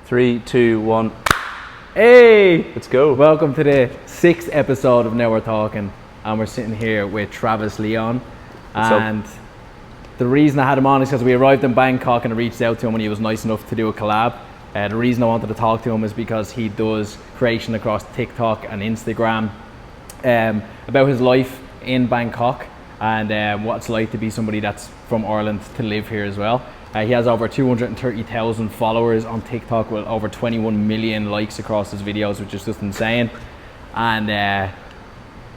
3, 2, 1. Hey! Let's go. Welcome to the 6th episode of Now We're Talking. And we're sitting here with Travis Leon. And the reason I had him on is because we arrived in Bangkok and I reached out to him and he was nice enough to do a collab. The reason I wanted to talk to him is because he does creation across TikTok and Instagram about his life in Bangkok and what it's like to be somebody that's from Ireland to live here as well. He has over 230,000 followers on TikTok with over 21 million likes across his videos, which is just insane. And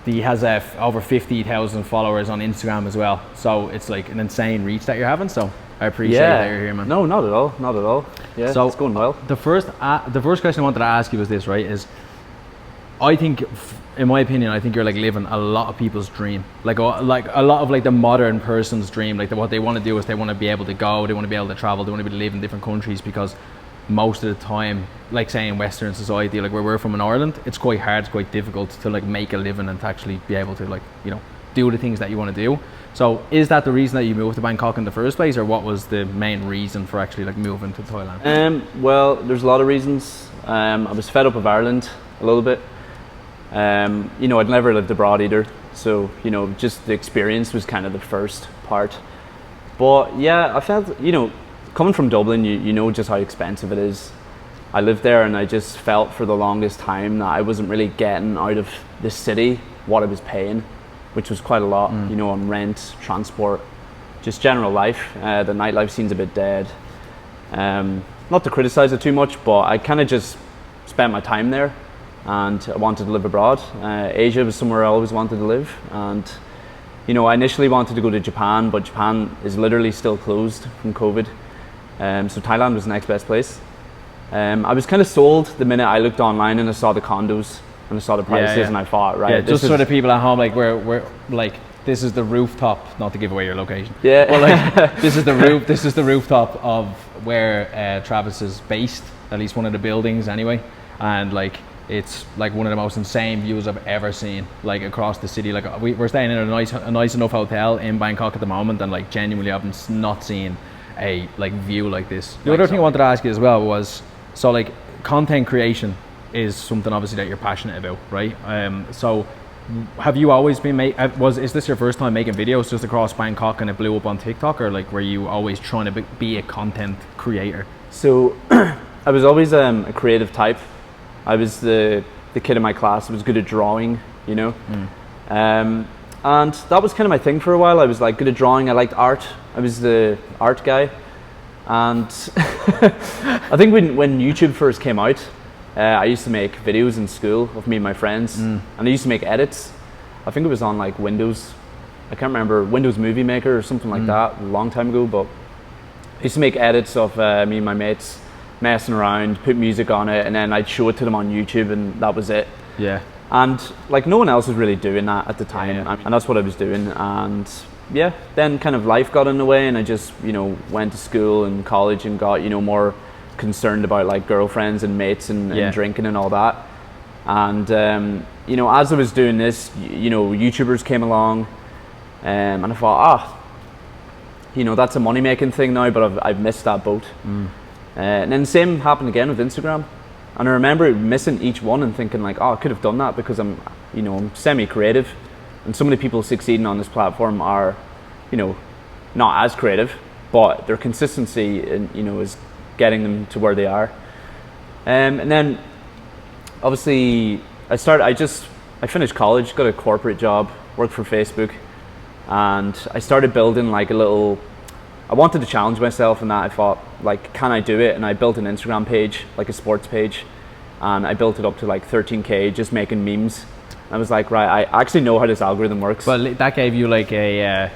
he has over 50,000 followers on Instagram as well. So it's like an insane reach that you're having. So I appreciate that you're here, man. No, not at all. Not at all. Yeah, so it's going well. The first question I wanted to ask you was this, right? Is I think, in my opinion, I think you're like living a lot of people's dream, like a lot of like the modern person's dream. Like what they want to do is they want to be able to go, they want to be able to travel, they want to be able to live in different countries, because most of the time, like say in Western society, like where we're from in Ireland, it's quite hard, it's quite difficult to like make a living and to actually be able to like, you know, do the things that you want to do. So is that the reason that you moved to Bangkok in the first place, or what was the main reason for actually like moving to Thailand? Well, there's a lot of reasons. I was fed up of Ireland a little bit. You know, I'd never lived abroad either, so you know, just the experience was kind of the first part. But yeah, I felt, you know, coming from Dublin, you know just how expensive it is. I lived there and I just felt for the longest time that I wasn't really getting out of the city what I was paying, which was quite a lot, you know, on rent, transport, just general life. The nightlife seems a bit dead. Not to criticize it too much, but I kind of just spent my time there. And I wanted to live abroad. Asia was somewhere I always wanted to live, and you know, I initially wanted to go to Japan, but Japan is literally still closed from COVID. So Thailand was the next best place. I was kind of sold the minute I looked online and I saw the condos and I saw the prices, and I thought, right, yeah, just sort of people at home, like we're like, this is the rooftop, not to give away your location. Yeah. Well, like this is the rooftop of where Travis is based, at least one of the buildings anyway, and like. It's like one of the most insane views I've ever seen, like across the city. Like we're staying in a nice enough hotel in Bangkok at the moment, and like genuinely I've not seen a like view like this. The other thing I wanted to ask you as well was, so like content creation is something obviously that you're passionate about, right? So have you always been is this your first time making videos just across Bangkok and it blew up on TikTok, or like were you always trying to be a content creator? So I was always a creative type. I was the kid in my class who was good at drawing, you know. And that was kind of my thing for a while. I was like good at drawing. I liked art. I was the art guy. And I think when YouTube first came out, I used to make videos in school of me and my friends. And I used to make edits. I think it was on like Windows. I can't remember, Windows Movie Maker or something like that, a long time ago. But I used to make edits of me and my mates messing around, put music on it, and then I'd show it to them on YouTube, and that was it. Yeah. And like no one else was really doing that at the time, and that's what I was doing. And yeah, then kind of life got in the way, and I just, you know, went to school and college and got, you know, more concerned about like girlfriends and mates and drinking and all that. And you know, as I was doing this, you know, YouTubers came along, and I thought, you know, that's a money making thing now, but I've missed that boat. And then the same happened again with Instagram, and I remember missing each one and thinking like, I could have done that, because I'm semi-creative, and so many people succeeding on this platform are, you know, not as creative, but their consistency, you know, is getting them to where they are. And then obviously I finished college, got a corporate job, worked for Facebook, and I started building like I wanted to challenge myself in that. I thought, like, can I do it? And I built an Instagram page, like a sports page, and I built it up to like 13K, just making memes. I was like, right, I actually know how this algorithm works. But that gave you like a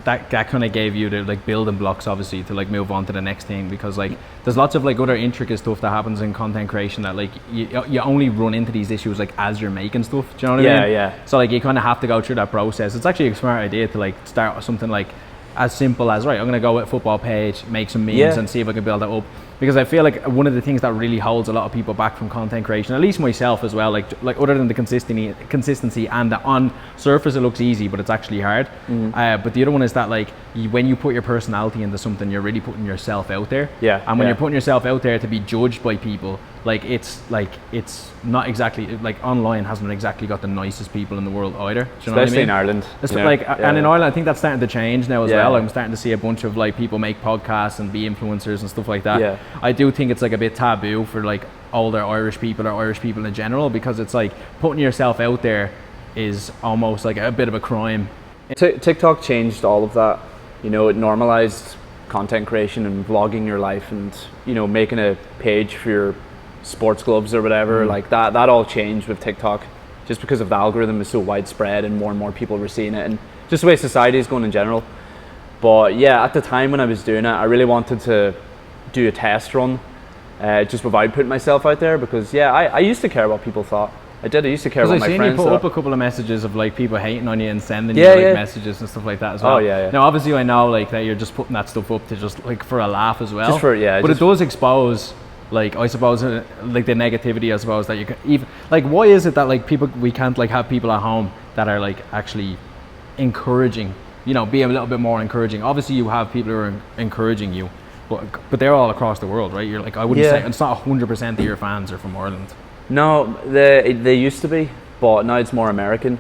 that kind of gave you the like building blocks, obviously, to like move on to the next thing, because like there's lots of like other intricate stuff that happens in content creation that like you only run into these issues like as you're making stuff. Do you know what I mean? Yeah. So like you kind of have to go through that process. It's actually a smart idea to like start something like as simple as, right, I'm going to go with a football page, make some memes Yeah. and see if I can build that up. Because I feel like one of the things that really holds a lot of people back from content creation, at least myself as well, like other than the consistency and the on surface it looks easy, but it's actually hard. But the other one is that like when you put your personality into something, you're really putting yourself out there. Yeah. And when you're putting yourself out there to be judged by people, it's not exactly, like online hasn't exactly got the nicest people in the world either. Do you know what I Especially mean? in Ireland. And in Ireland, I think that's starting to change now as Yeah. well. I'm starting to see a bunch of like people make podcasts and be influencers and stuff like that. Yeah. I do think it's like a bit taboo for like older Irish people or Irish people in general, because it's like putting yourself out there is almost like a bit of a crime. TikTok changed all of that. You know, it normalized content creation and vlogging your life, and you know, making a page for your sports gloves or whatever, like that all changed with TikTok, just because of the algorithm is so widespread and more people were seeing it, and just the way society is going in general. But yeah, at the time when I was doing it, I really wanted to do a test run, just without putting myself out there, because I used to care what people thought. I used to care what my I've seen friends you put thought. up a couple of messages of like people hating on you and sending Yeah, you like yeah. messages and stuff like that as well. Oh, yeah. Now obviously I know like that you're just putting that stuff up to just like for a laugh as well. Just for, yeah, But just- it does expose, like, I suppose, like the negativity, I suppose, that you can even, like, why is it that like we can't like have people at home that are like actually encouraging, you know, be a little bit more encouraging? Obviously you have people who are encouraging you, but they're all across the world, right? You're like, I wouldn't say it's not 100% of your fans are from Ireland. No, they used to be, but now it's more American.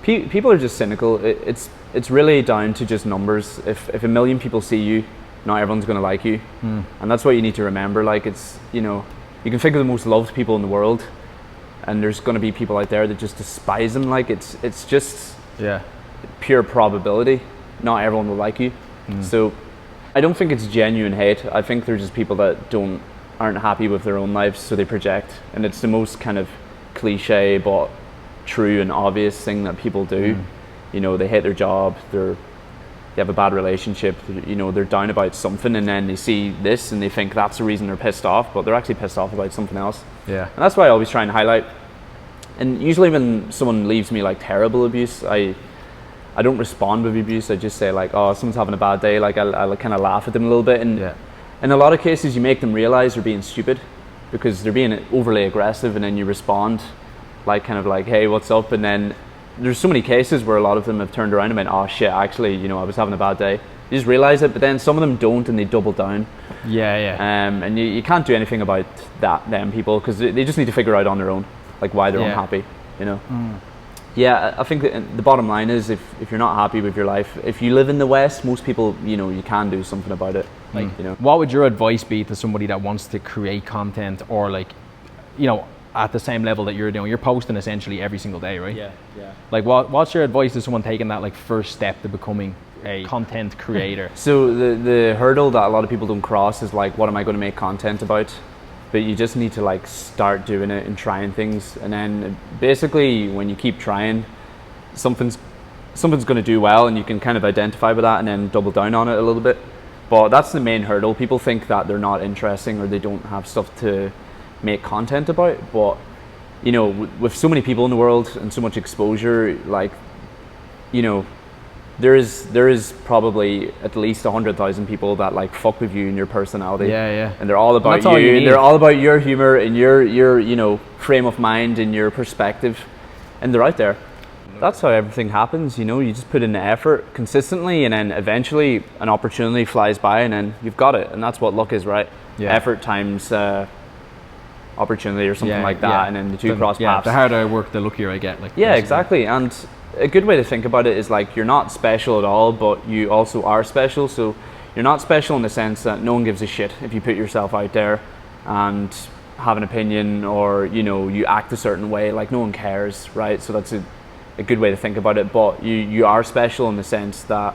People are just cynical. It's really down to just numbers. If a million people see you, not everyone's going to like you, and that's what you need to remember. Like, it's, you know, you can think of the most loved people in the world, and there's going to be people out there that just despise them. Like, it's just pure probability. Not everyone will like you. So I don't think it's genuine hate. I think they're just people that aren't happy with their own lives, so they project, and it's the most kind of cliche but true and obvious thing that people do. You know, they hate their job, they have a bad relationship, you know, they're down about something, and then they see this and they think that's the reason they're pissed off, but they're actually pissed off about something else. And that's why I always try and highlight. And usually when someone leaves me like terrible abuse, I don't respond with abuse. I just say like, oh, someone's having a bad day. Like, I'll kind of laugh at them a little bit, and in a lot of cases you make them realize they're being stupid because they're being overly aggressive, and then you respond like kind of like, hey, what's up? And then there's so many cases where a lot of them have turned around and went, oh shit, actually, you know, I was having a bad day. You just realize it, but then some of them don't, and they double down. And you can't do anything about them people, because they just need to figure out on their own like why they're unhappy, you know. I think that the bottom line is, if you're not happy with your life, if you live in the West, most people, you know, you can do something about it. Like, you know, what would your advice be to somebody that wants to create content, or like, you know, at the same level that you're doing? You're posting essentially every single day, right? Like, what's your advice to someone taking that like first step to becoming a content creator? So the hurdle that a lot of people don't cross is like, what am I going to make content about? But you just need to like start doing it and trying things, and then basically when you keep trying, something's going to do well, and you can kind of identify with that and then double down on it a little bit. But that's the main hurdle. People think that they're not interesting, or they don't have stuff to make content about. But you know, with so many people in the world and so much exposure, like, you know, there is probably at least 100,000 people that like fuck with you and your personality. And they're all about you, and they're all about your humor and your you know, frame of mind and your perspective, and they're out there. That's how everything happens, you know. You just put in the effort consistently, and then eventually an opportunity flies by, and then you've got it. And that's what luck is, right? Effort times opportunity or something like that, and then the two cross paths. The harder I work, the luckier I get. Like, exactly. And a good way to think about it is like, you're not special at all, but you also are special. So you're not special in the sense that no one gives a shit if you put yourself out there and have an opinion, or, you know, you act a certain way. Like, no one cares, right? So that's a good way to think about it. But you are special in the sense that,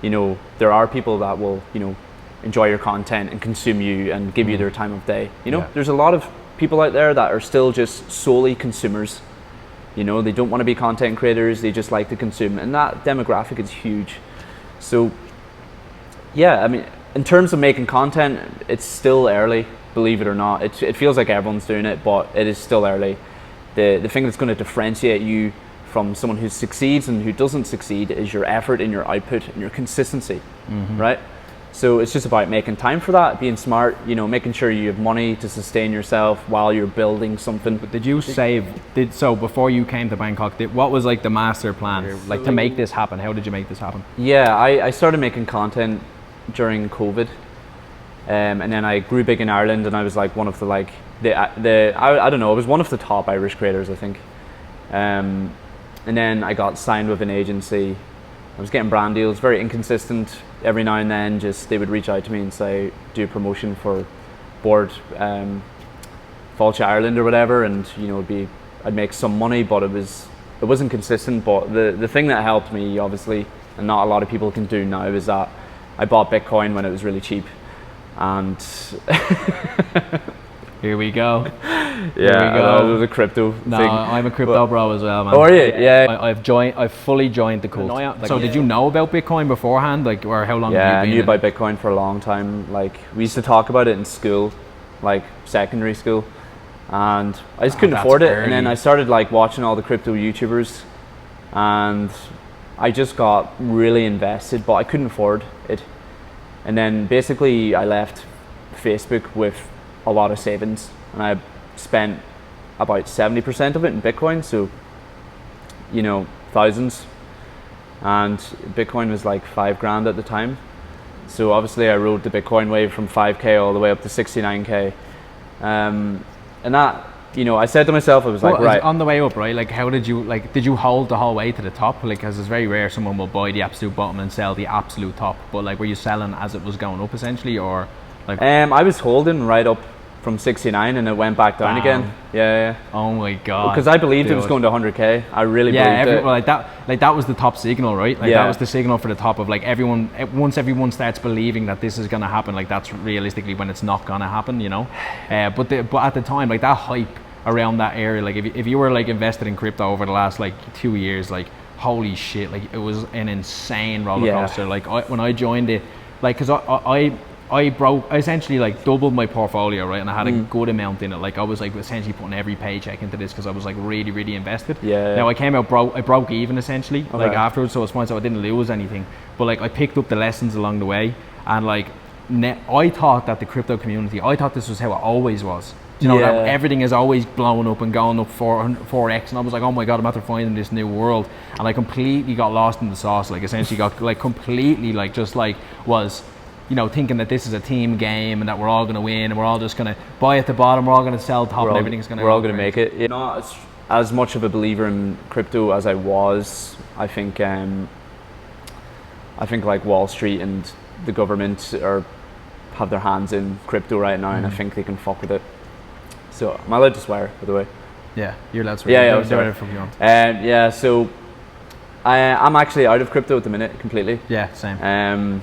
you know, there are people that will, you know, enjoy your content and consume you and give you their time of day. You know, there's a lot of people out there that are still just solely consumers. You know, they don't want to be content creators, they just like to consume, and that demographic is huge. So I mean, in terms of making content, it's still early, believe it or not. It feels like everyone's doing it, but it is still early. The thing that's going to differentiate you from someone who succeeds and who doesn't succeed is your effort and your output and your consistency, right? So it's just about making time for that, being smart, you know, making sure you have money to sustain yourself while you're building something. But did you save? So before you came to Bangkok, what was like the master plan, like to make this happen? How did you make this happen? Yeah, I started making content during COVID, and then I grew big in Ireland, and I was like one of the I don't know, I was one of the top Irish creators, I think. And then I got signed with an agency. I was getting brand deals, very inconsistent. Every now and then, just they would reach out to me and say, do a promotion for Board Fáilte Ireland or whatever, and you know, I'd make some money, but it wasn't consistent. But the thing that helped me, obviously, and not a lot of people can do now, is that I bought Bitcoin when it was really cheap, and here we go. Yeah, it was a crypto thing. I'm a crypto bro as well, man. Oh, are you? Yeah. I've fully joined the cult. So did you know about Bitcoin beforehand, like, or how long? Yeah, have you been I knew about Bitcoin for a long time. Like, we used to talk about it in school, like secondary school, and I just couldn't afford it. And then I started like watching all the crypto YouTubers, and I just got really invested, but I couldn't afford it. And then basically I left Facebook with a lot of savings, and I spent about 70% of it in Bitcoin, so you know, thousands, and Bitcoin was like $5,000 at the time. So obviously I rode the Bitcoin wave from 5k all the way up to 69k, and that, you know, I said to myself, I was like, right, on the way up, right, like how did you hold the whole way to the top? Like, because it's very rare someone will buy the absolute bottom and sell the absolute top, but like, were you selling as it was going up essentially, or like? I was holding right up from 69, and it went back down again. Yeah. Oh my god. Because I believed it was going to 100k. I really believed it. Like that was the top signal, right? Like that was the signal for the top of like everyone. Once everyone starts believing that this is gonna happen, like that's realistically when it's not gonna happen, you know. But at the time, like that hype around that area, like if you were like invested in crypto over the last like 2 years, like holy shit, like it was an insane roller coaster. Like when I joined it, like because I essentially like doubled my portfolio, right, and I had a good amount in it. Like I was like essentially putting every paycheck into this because I was like really invested. Now I came out I broke even essentially, like afterwards, so it's fine, so I didn't lose anything, but like I picked up the lessons along the way, and like I thought that the crypto community, I thought this was how it always was. You know, that everything is always blowing up and going up 4x, and I was like, oh my god, I'm after finding this new world, and I completely got lost in the sauce. Like essentially got like completely like just like was, you know, thinking that this is a team game and that we're all going to win and we're all just going to buy at the bottom, we're all going to sell top, and everything's going to. We're all going to make it. You know, as much of a believer in crypto as I was, I think like Wall Street and the government have their hands in crypto right now, and I think they can fuck with it. So am I allowed to swear, by the way? Yeah, you're allowed to swear. Yeah. So I'm actually out of crypto at the minute completely. Yeah, same.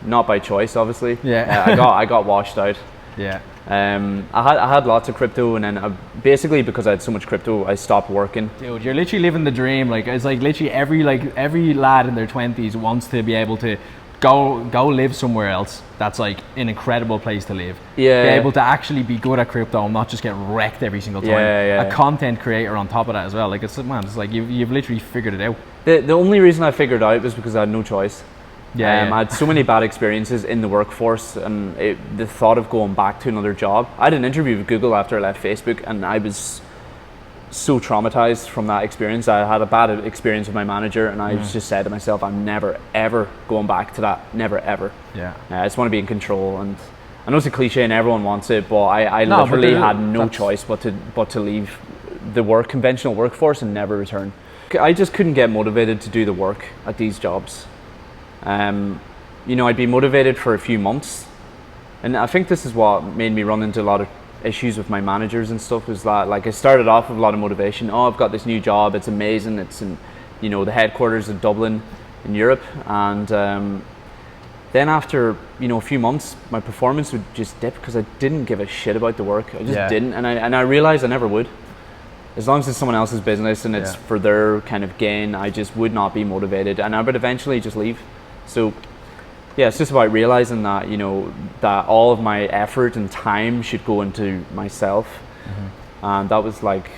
Not by choice, obviously. Yeah. I got washed out. Yeah. I had lots of crypto, and then basically because I had so much crypto, I stopped working. Dude, you're literally living the dream. Like it's like literally every lad in their 20s wants to be able to go live somewhere else that's like an incredible place to live. Yeah. Be able to actually be good at crypto and not just get wrecked every single time. A content creator on top of that as well. Like it's like you've literally figured it out. The only reason I figured it out was because I had no choice. I had so many bad experiences in the workforce, and the thought of going back to another job. I had an interview with Google after I left Facebook, and I was so traumatized from that experience. I had a bad experience with my manager, and I just said to myself, I'm never ever going back to that. Never ever. I just want to be in control, and I know it's a cliche and everyone wants it, but I literally had no choice but to leave the conventional workforce and never return. I just couldn't get motivated to do the work at these jobs. You know, I'd be motivated for a few months, and I think this is what made me run into a lot of issues with my managers and stuff, was that like I started off with a lot of motivation. Oh, I've got this new job, it's amazing, it's in, you know, the headquarters of Dublin in Europe, and then after, you know, a few months my performance would just dip because I didn't give a shit about the work. I just didn't, and I realized I never would. As long as it's someone else's business and it's for their kind of gain, I just would not be motivated, and I would eventually just leave. So yeah, it's just about realizing that, you know, that all of my effort and time should go into myself. And that was like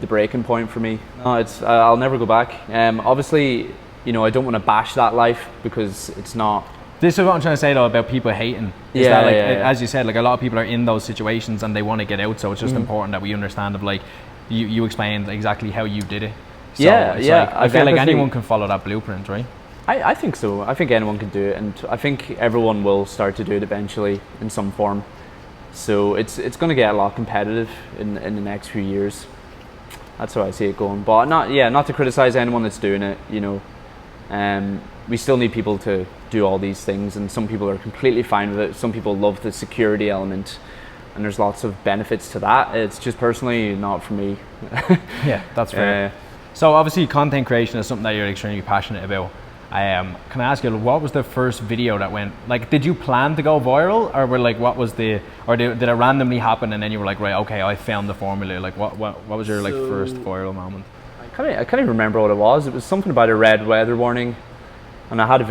the breaking point for me. No, it's I'll never go back. Obviously, you know, I don't want to bash that life because it's not. This is what I'm trying to say though about people hating. Is Yeah, that, like, yeah. as you said, like a lot of people are in those situations and they want to get out. So it's just important that we understand of like you explained exactly how you did it. So Yeah, it's yeah, Like, I I've feel like empathy. anyone can follow that blueprint, right? I think so. I think anyone can do it, and I think everyone will start to do it eventually in some form. So it's going to get a lot competitive in the next few years. That's how I see it going. But not to criticize anyone that's doing it. You know, we still need people to do all these things, and some people are completely fine with it. Some people love the security element, and there's lots of benefits to that. It's just personally not for me. Yeah, that's fair. So obviously content creation is something that you're extremely passionate about. Can I ask you, what was the first video that went, like, did you plan to go viral, or were like, what was the, or did it randomly happen and then you were like, right, okay, I found the formula? Like, what was your like first viral moment? I can't even remember what it was. It was something about a red weather warning, and I had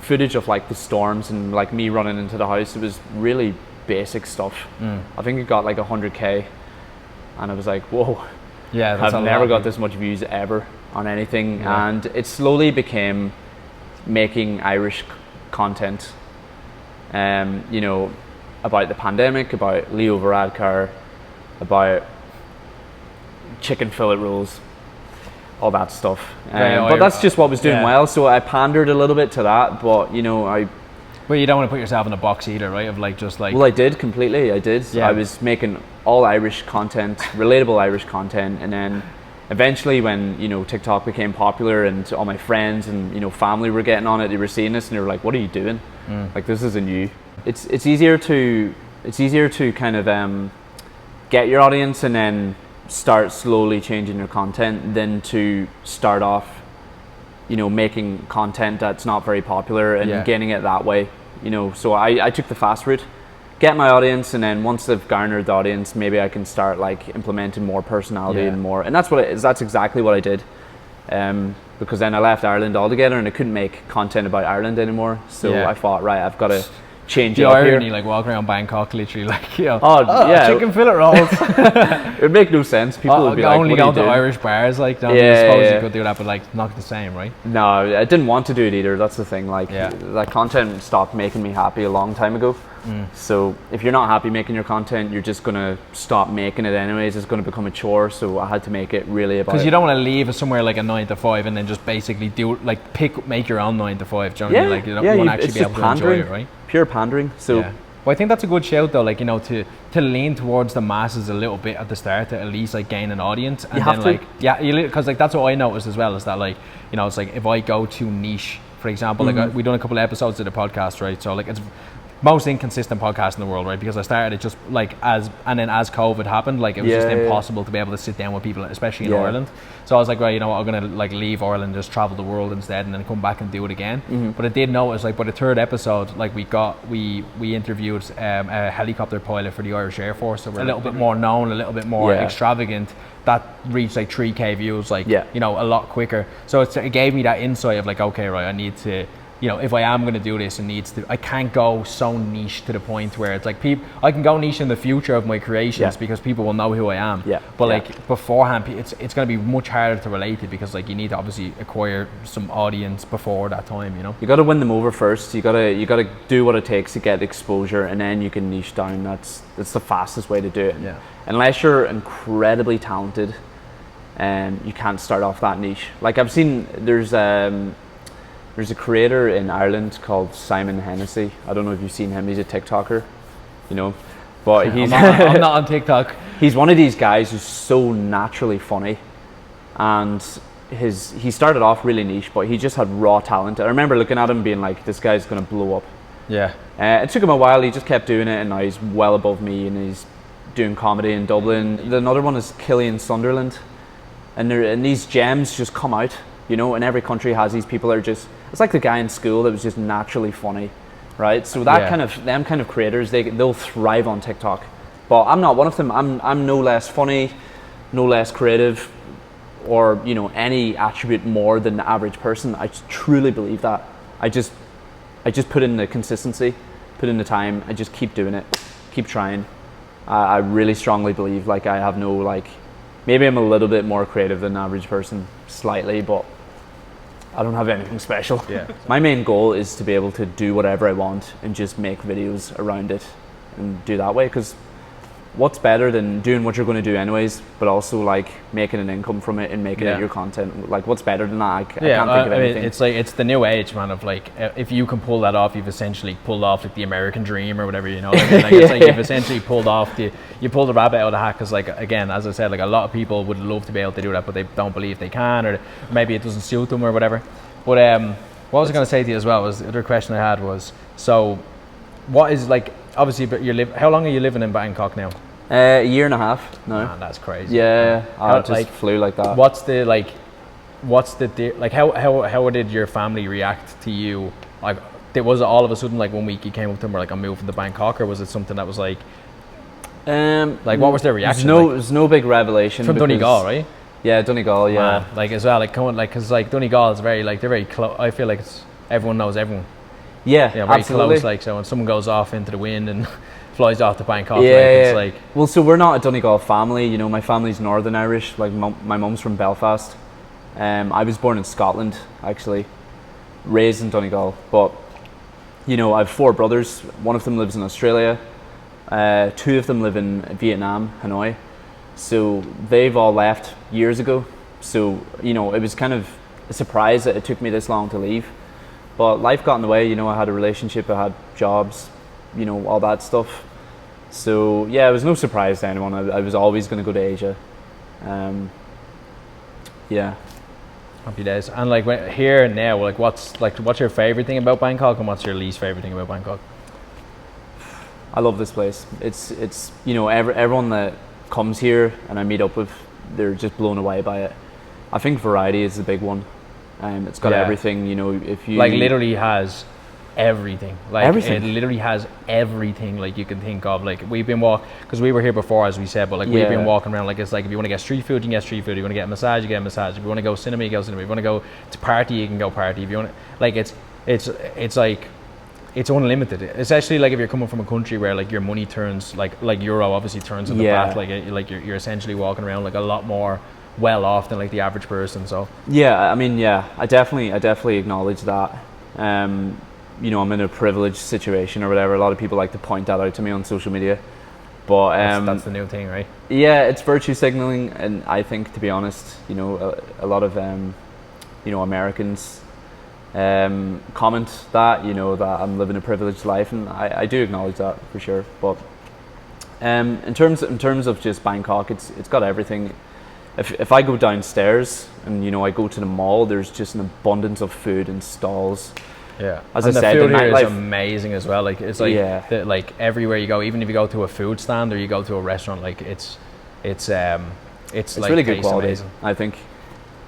footage of like the storms and like me running into the house. It was really basic stuff. I think it got like 100K, and I was like, whoa. Yeah, that's I've never got this much views ever on anything. And it slowly became making Irish content, you know, about the pandemic, about Leo Varadkar, about chicken fillet rolls, all that stuff. But that's just what was doing well, so I pandered a little bit to that, but you know, But you don't want to put yourself in a box either, right? Of like just like. Well, I did completely. I did. Yeah. I was making all Irish content, relatable Irish content, and then eventually, when you know TikTok became popular, and all my friends and you know family were getting on it, they were seeing this and they were like, "What are you doing? Like this isn't you." It's easier to kind of get your audience and then start slowly changing your content than to start off, you know, making content that's not very popular and gaining it that way. You know, so I took the fast route, get my audience, and then once they've garnered the audience, maybe I can start like implementing more personality and more. And that's what it is. That's exactly what I did. Because then I left Ireland altogether and I couldn't make content about Ireland anymore. So I thought, right, I've got to change the it up irony, here. like walking around Bangkok, literally, like, you know, yeah, chicken fillet rolls. It would make no sense. People would be like, only what are you going to doing? Irish bars, like, don't Yeah, suppose yeah. you could do that, but like, not the same, right? No, I didn't want to do it either. That's the thing. Like, that content stopped making me happy a long time ago. So if you're not happy making your content, you're just gonna stop making it anyways. It's gonna become a chore. So I had to make it really about. Because you don't want to leave somewhere like a 9 to 5 and then just basically do like make your own 9 to 5. Do you know what I mean? Like, you don't want to actually be able to enjoy it, right? Pure pandering. So. Well, I think that's a good shout though, like, you know, to lean towards the masses a little bit at the start to at least like gain an audience, and then like because like that's what I noticed as well, is that like, you know, it's like if I go too niche, for example, like we done a couple of episodes of the podcast, right? So like it's most inconsistent podcast in the world, right? Because I started it just like as COVID happened, like it was just impossible to be able to sit down with people, especially in Ireland. So I was like, right, you know what, I'm gonna like leave Ireland, just travel the world instead, and then come back and do it again. But I did notice, like by the third episode, like we interviewed a helicopter pilot for the Irish Air Force, so we're a little bit more known, a little bit more extravagant. That reached like 3K views, like you know, a lot quicker. So it gave me that insight of like, okay, right, I need to, you know, if I am going to do this, I can't go so niche to the point where it's like I can go niche in the future of my creations because people will know who I am. But like beforehand, it's going to be much harder to relate to, because like you need to obviously acquire some audience before that time. You know, you got to win them over first. You got to do what it takes to get exposure, and then you can niche down. That's the fastest way to do it. Unless you're incredibly talented, you can't start off that niche. Like I've seen, there's a creator in Ireland called Simon Hennessy. I don't know if you've seen him. He's a TikToker, you know, but he's I'm not on TikTok. He's one of these guys who's so naturally funny, and he started off really niche, but he just had raw talent. I remember looking at him being like, this guy's gonna blow up. It took him a while. He just kept doing it, and now he's well above me, and he's doing comedy in Dublin. Another one is Killian Sunderland, and these gems just come out, you know, and every country has these people that are just, it's like the guy in school that was just naturally funny, right? So them kind of creators, they'll thrive on TikTok. But I'm not one of them. I'm no less funny, no less creative, or you know, any attribute more than the average person. I truly believe that. I just put in the consistency, put in the time. I just keep doing it, keep trying. I really strongly believe, like, I have no like maybe I'm a little bit more creative than the average person, slightly, but I don't have anything special. Yeah. My main goal is to be able to do whatever I want and just make videos around it and do that way, because what's better than doing what you're going to do anyways, but also like making an income from it and making it your content? Like, what's better than that? I can't think of anything. Mean, it's like, it's the new age, man, of like, if you can pull that off, you've essentially pulled off like the American dream or whatever, you know. Like, it's like you've essentially pulled off you pulled the rabbit out of the hat, because like, again, as I said, like a lot of people would love to be able to do that, but they don't believe they can, or maybe it doesn't suit them or whatever. But what was I going to say to you as well was, the other question I had was, so what is, like, obviously, but how long are you living in Bangkok now? A year and a half. No, man, that's crazy. Yeah, I just like, flew like that. How did your family react to you? Like, was it all of a sudden like one week you came up to them, or like, I'm moving to Bangkok, or was it something that was like what was their reaction? It was no big revelation. From Donegal, right? Yeah, Donegal. Yeah, like as well, like coming, like, because like Donegal is very, like, they're very close. I feel like everyone knows everyone. Yeah, very absolutely. Close. Like, so when someone goes off into the wind and flies off to Bangkok, it's like, well, so we're not a Donegal family, you know. My family's Northern Irish. Like, my mum's from Belfast. I was born in Scotland, actually, raised in Donegal. But you know, I have 4 brothers. One of them lives in Australia. 2 of them live in Vietnam, Hanoi. So they've all left years ago. So, you know, it was kind of a surprise that it took me this long to leave. But life got in the way. You know, I had a relationship, I had jobs, you know, all that stuff. So yeah, it was no surprise to anyone. I was always going to go to Asia. Yeah. Happy days. And like, here and now, like, what's your favorite thing about Bangkok, and what's your least favorite thing about Bangkok? I love this place. It's you know, everyone that comes here and I meet up with, they're just blown away by it. I think variety is the big one. It's got everything, you know. If you like, literally has everything. Like, everything. It literally has everything, like, you can think of. Like, we've been because we were here before, as we said, but like, we've been walking around. Like, it's like, if you want to get street food, you can get street food. If you want to get a massage, you get a massage. If you want to go cinema, you go cinema. If you want to go to party, you can go party. If you want to, like, it's like, it's unlimited. Especially like if you're coming from a country where like your money turns, like euro obviously turns into baht. Like you're essentially walking around like a lot more well off than like the average person. So yeah, I mean, yeah, I definitely acknowledge that. You know, I'm in a privileged situation or whatever. A lot of people like to point that out to me on social media, but that's the new thing, right? Yeah, it's virtue signaling, and I think, to be honest, you know, a lot of you know, Americans comment that, you know, that I'm living a privileged life, and I do acknowledge that for sure. But in terms of just Bangkok, it's got everything. If I go downstairs and, you know, I go to the mall, there's just an abundance of food and stalls. Yeah, as and I said, the food here is amazing as well. Like, it's like like everywhere you go, even if you go to a food stand or you go to a restaurant, like it's like really good quality, amazing. I think.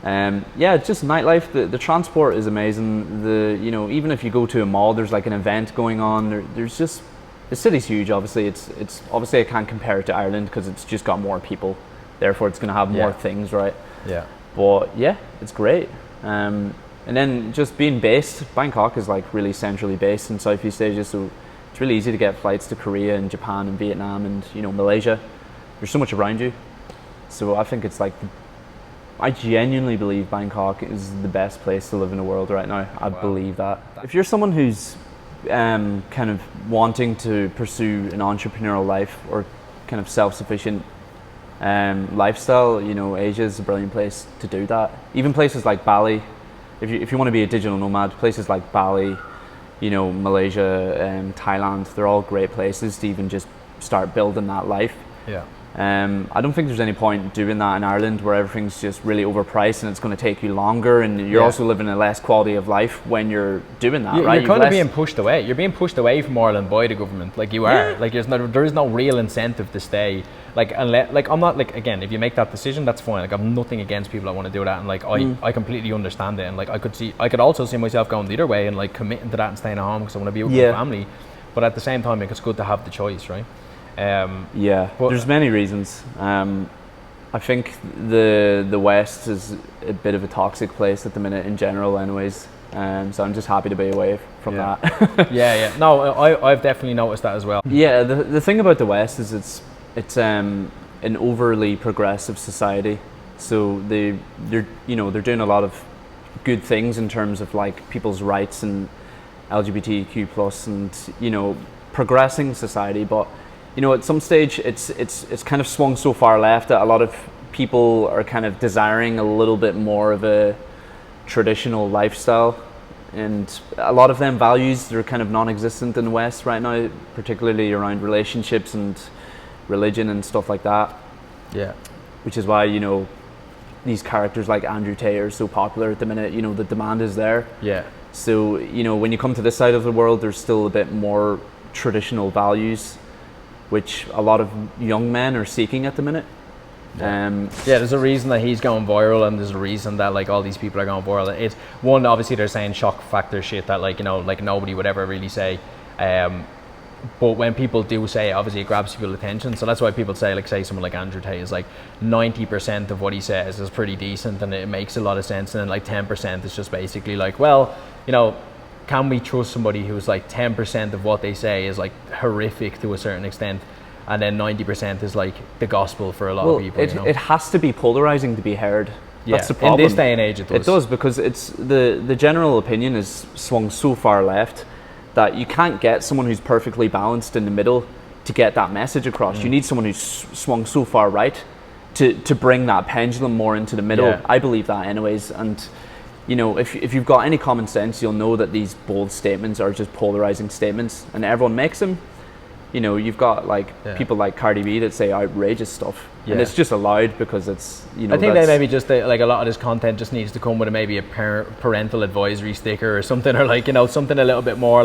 Yeah, just nightlife. The transport is amazing. You know, even if you go to a mall, there's like an event going on. There's just, the city's huge. Obviously, it's obviously, I can't compare it to Ireland because it's just got more people. Therefore, it's going to have more things, right? Yeah. But yeah, it's great. And then just being based, Bangkok is like really centrally based in Southeast Asia, so it's really easy to get flights to Korea and Japan and Vietnam and, you know, Malaysia. There's so much around you. So I think it's like, I genuinely believe Bangkok is the best place to live in the world right now. I believe that. If you're someone who's kind of wanting to pursue an entrepreneurial life or kind of self-sufficient lifestyle, you know, Asia is a brilliant place to do that. Even places like Bali, if you want to be a digital nomad, places like Bali, you know, Malaysia, Thailand, they're all great places to even just start building that life. Yeah. I don't think there's any point doing that in Ireland, where everything's just really overpriced and it's going to take you longer, and you're also living a less quality of life when you're doing that, right? You're kind of being pushed away. You're being pushed away from Ireland by the government. Like, you are. Like, there is no real incentive to stay. Like, unless, like, I'm not, like, again, if you make that decision, that's fine. Like, I've nothing against people that want to do that, and like, I completely understand it. And like, I could also see myself going the other way and like committing to that and staying at home because I want to be with my family. But at the same time, like, it's good to have the choice, right? But there's many reasons. I think the West is a bit of a toxic place at the minute in general anyways, so I'm just happy to be away from that. No, I've definitely noticed that as well. Yeah, the thing about the West is it's an overly progressive society. So they're doing a lot of good things in terms of like people's rights and LGBTQ plus and progressing society. But at some stage it's kind of swung so far left that a lot of people are kind of desiring a little bit more of a traditional lifestyle, and a lot of them values, they're kind of non-existent in the West right now, particularly around relationships and religion and stuff like that. Yeah. Which is why these characters like Andrew Tate are so popular at the minute. The demand is there. Yeah. So when you come to this side of the world, there's still a bit more traditional values, which a lot of young men are seeking at the minute. There's a reason that he's going viral, and there's a reason that like all these people are going viral. It's one, obviously they're saying shock factor shit that like nobody would ever really say, but when people do say it, obviously it grabs people's attention. So that's why people say someone like Andrew Tate is like 90% of what he says is pretty decent and it makes a lot of sense, and then like 10% is just basically like, well, can we trust somebody who's like 10% of what they say is like horrific to a certain extent, and then 90% is like the gospel for a lot of people. It has to be polarizing to be heard. Yeah, that's the problem. In this day and age it does. It does, because it's the general opinion is swung so far left that you can't get someone who's perfectly balanced in the middle to get that message across. You need someone who's swung so far right to bring that pendulum more into the middle. I believe that anyways. And if you've got any common sense, you'll know that these bold statements are just polarizing statements, and everyone makes them. You've got people like Cardi B that say outrageous stuff, and it's just allowed because it's I think they maybe just like a lot of this content just needs to come with maybe a parental advisory sticker or something, or something a little bit more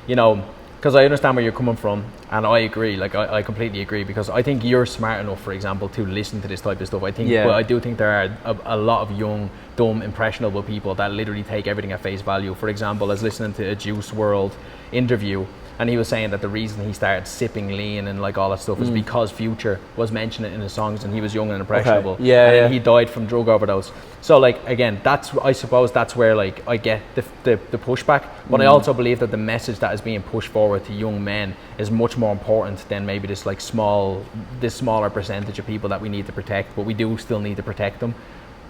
because I understand where you're coming from, and I agree. I completely agree, because I think you're smart enough, for example, to listen to this type of stuff. I think, but I do think there are a lot of young, dumb, impressionable people that literally take everything at face value. For example, I was listening to a Juice WRLD interview, and he was saying that the reason he started sipping lean and like all that stuff is because Future was mentioning it in his songs, and he was young and impressionable. Okay. Then he died from drug overdose. So again, I suppose that's where I get the pushback. But I also believe that the message that is being pushed forward to young men is much more important than maybe this smaller percentage of people that we need to protect. But we do still need to protect them.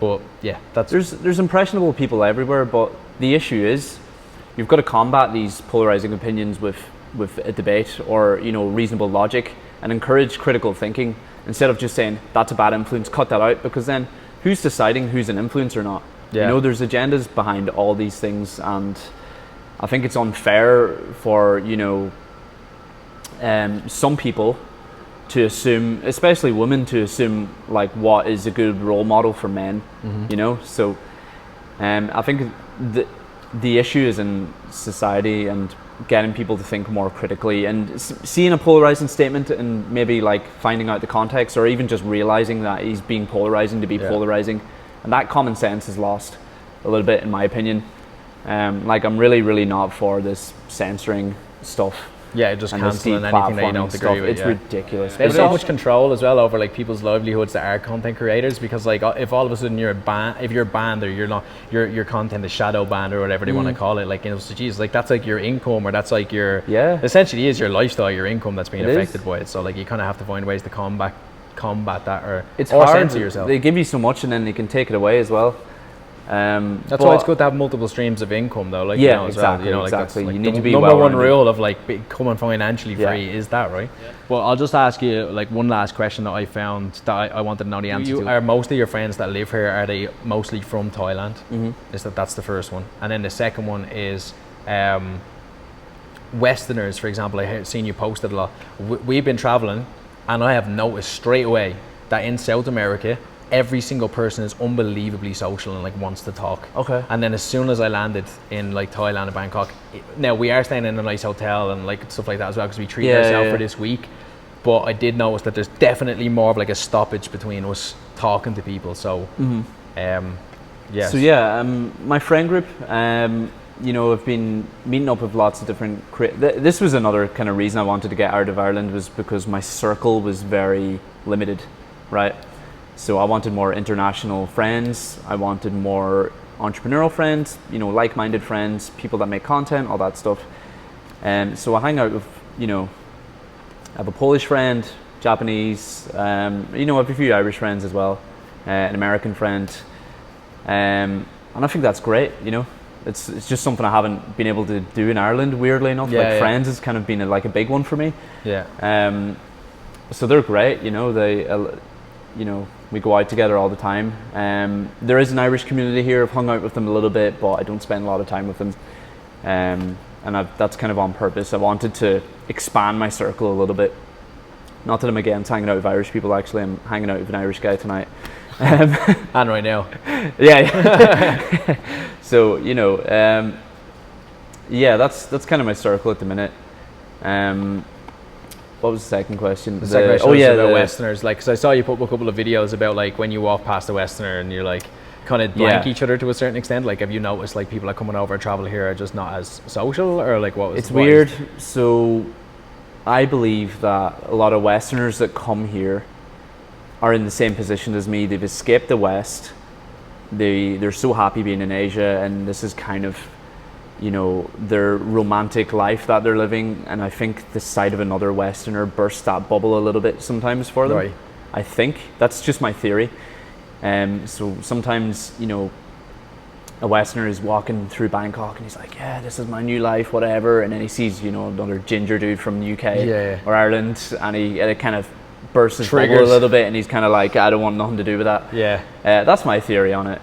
But yeah, there's impressionable people everywhere. But the issue is, you've got to combat these polarizing opinions with a debate or reasonable logic, and encourage critical thinking instead of just saying that's a bad influence, cut that out, because then who's deciding who's an influence or not? There's agendas behind all these things, and I think it's unfair for some people to assume, especially women, to assume like what is a good role model for men. So I think the issue is in society and getting people to think more critically, and seeing a polarizing statement and maybe like finding out the context, or even just realizing that he's being polarizing to be polarizing, and that common sense is lost a little bit in my opinion. I'm really not for this censoring stuff. Just cancelling anything that you don't agree with. It's ridiculous. There's so much control as well over like people's livelihoods that are content creators, because like if all of a sudden you're banned, or you're not, your content is shadow banned or whatever they want to call it, so geez, like that's like your income, or that's like your essentially is your lifestyle, your income that's being affected by it. So like you kind of have to find ways to combat that, or it's hard. Censor yourself. They give you so much and then they can take it away as well. That's why it's good to have multiple streams of income, though. Exactly. That's like you need to be number one rule of like becoming financially free is that, right? Well, I'll just ask you like one last question that I found that I wanted to know the answer to. Are most of your friends that live here, are they mostly from Thailand? That's the first one, and then the second one is Westerners, for example. I have seen you posted a lot. We've been traveling, and I have noticed straight away that in South America, every single person is unbelievably social and like wants to talk. Okay. And then as soon as I landed in like Thailand and Bangkok, now we are staying in a nice hotel and like stuff like that as well, because we treat ourselves for this week. But I did notice that there's definitely more of like a stoppage between us talking to people. So, yes. So my friend group, I've been meeting up with lots of different. This was another kind of reason I wanted to get out of Ireland, was because my circle was very limited, right? So I wanted more international friends. I wanted more entrepreneurial friends, like-minded friends, people that make content, all that stuff. And so I hang out with, I have a Polish friend, Japanese, you know, I have a few Irish friends as well, an American friend, and I think that's great, you know. It's just something I haven't been able to do in Ireland, weirdly enough. Friends has kind of been like a big one for me. Yeah. So they're great, you know. They, you know, we go out together all the time. There is an Irish community here. I've hung out with them a little bit, but I don't spend a lot of time with them. And that's kind of on purpose. I wanted to expand my circle a little bit. Not that I'm against hanging out with Irish people. Actually, I'm hanging out with an Irish guy tonight. And right now. Yeah. So, you know, yeah, that's kind of my circle at the minute. What was the second question? The second question was about Westerners. Like, because I saw you put up a couple of videos about like when you walk past a Westerner and you're like kind of blank each other to a certain extent. Like, have you noticed like people that coming over and travel here are just not as social, or like what was? It's weird. So, I believe that a lot of Westerners that come here are in the same position as me. They've escaped the West. They're so happy being in Asia, and this is kind of, you know, their romantic life that they're living. And I think the sight of another Westerner bursts that bubble a little bit sometimes for them. Right. I think that's just my theory. So sometimes, you know, a Westerner is walking through Bangkok and he's like, yeah, this is my new life, whatever. And then he sees, you know, another ginger dude from the UK or Ireland, and it kind of bursts his bubble a little bit, and he's kind of like, I don't want nothing to do with that. Yeah. That's my theory on it.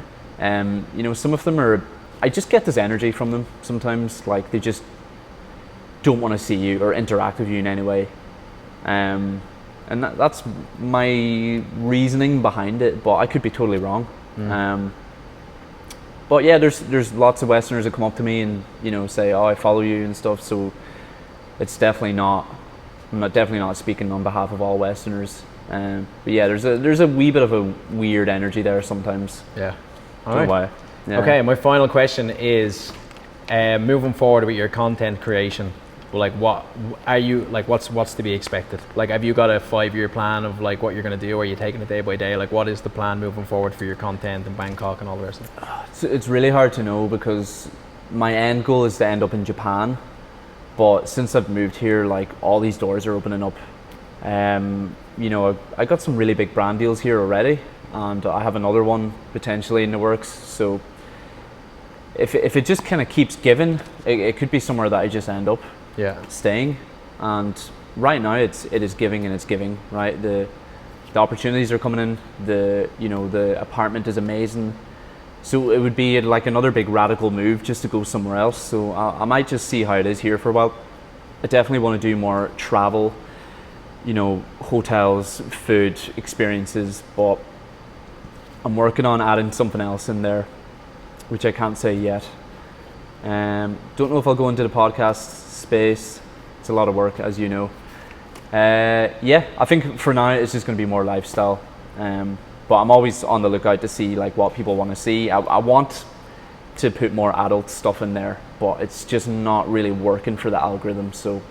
You know, some of them are, I just get this energy from them sometimes, like they just don't want to see you or interact with you in any way. And that's my reasoning behind it, but I could be totally wrong. But yeah, there's lots of Westerners that come up to me and, you know, say, oh, I follow you and stuff. So it's definitely not, I'm definitely not speaking on behalf of all Westerners. But yeah, there's a wee bit of a weird energy there sometimes. Yeah. All right. Why. Yeah. Okay, my final question is, moving forward with your content creation, like what are you like? What's to be expected? Like, have you got a 5-year plan of like what you're going to do? Or are you taking it day by day? Like, what is the plan moving forward for your content in Bangkok and all the rest of it? It's really hard to know, because my end goal is to end up in Japan. But since I've moved here, like all these doors are opening up. You know, I got some really big brand deals here already, and I have another one potentially in the works. So if it just kind of keeps giving, it could be somewhere that I just end up staying. And right now it is giving, and it's giving, right? The opportunities are coming in. The apartment is amazing. So it would be like another big radical move just to go somewhere else. So I might just see how it is here for a while. I definitely want to do more travel, you know, hotels, food experiences, but I'm working on adding something else in there, which I can't say yet. Don't know if I'll go into the podcast space. It's a lot of work, as you know. Yeah, I think for now it's just going to be more lifestyle. But I'm always on the lookout to see like what people want to see. I want to put more adult stuff in there, but it's just not really working for the algorithm. So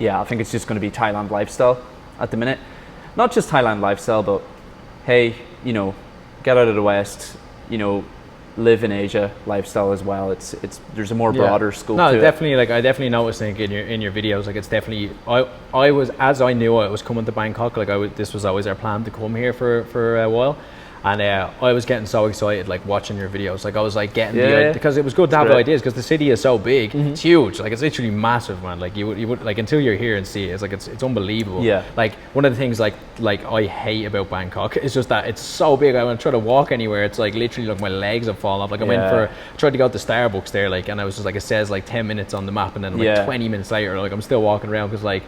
yeah, I think it's just going to be Thailand lifestyle at the minute. Not just Thailand lifestyle, but hey, you know, get out of the West, you know, live in Asia lifestyle as well. It's there's a more broader scope to it. Definitely, like I definitely noticed in your videos, like it's definitely, I was, as I knew I was coming to Bangkok, like this was always our plan to come here for a while. And I was getting so excited, like watching your videos. Like I was like getting because it was good to have the ideas, because the city is so big, it's huge. Like it's literally massive, man. Like you would like, until you're here and see it, it's like it's unbelievable. Yeah. Like one of the things like I hate about Bangkok is just that it's so big. I when I try to walk anywhere, it's like literally like my legs have fallen off. Like I tried to go to Starbucks there, like, and I was just like, it says like 10 minutes on the map, and then like 20 minutes later, like I'm still walking around, because like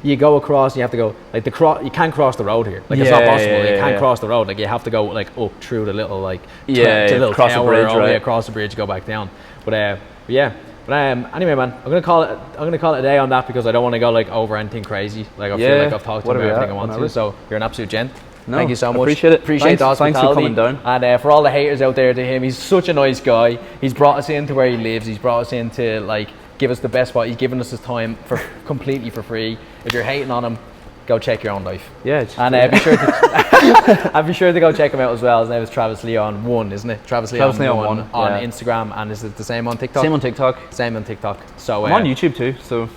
you go across, you have to go like you can't cross the road here, like it's not possible. You can't cross the road, like you have to go like up through the little like little cross tower, the bridge, all the way across the bridge, go back down. But anyway, man, I'm gonna call it a day on that, because I don't want to go like over anything crazy. Like I feel like I've talked about everything I want to. So you're an absolute gent. No, thank you so much. Appreciate it. Appreciate the hospitality. Thanks for coming down. And for all the haters out there, to him, he's such a nice guy. He's brought us into where he lives. He's brought us into like give us the best spot. He's given us his time completely for free. If you're hating on him, go check your own life. Yeah. And be sure to and be sure to go check him out as well. His name is Travis Leon 1, isn't it? Travis Leon 1 on Instagram, and is it the same on TikTok? Same on TikTok. Same on TikTok. So I'm on YouTube too. So if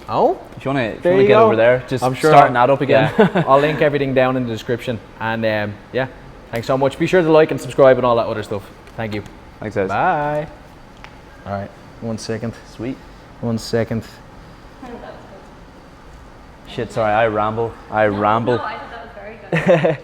you want to get over there, just I'm sure starting that up again. Yeah. I'll link everything down in the description. And yeah, thanks so much. Be sure to like and subscribe and all that other stuff. Thank you. Thanks, guys. Bye. All right. 1 second. Sweet. 1 second. Shit, sorry, I ramble. No, I thought that was very good.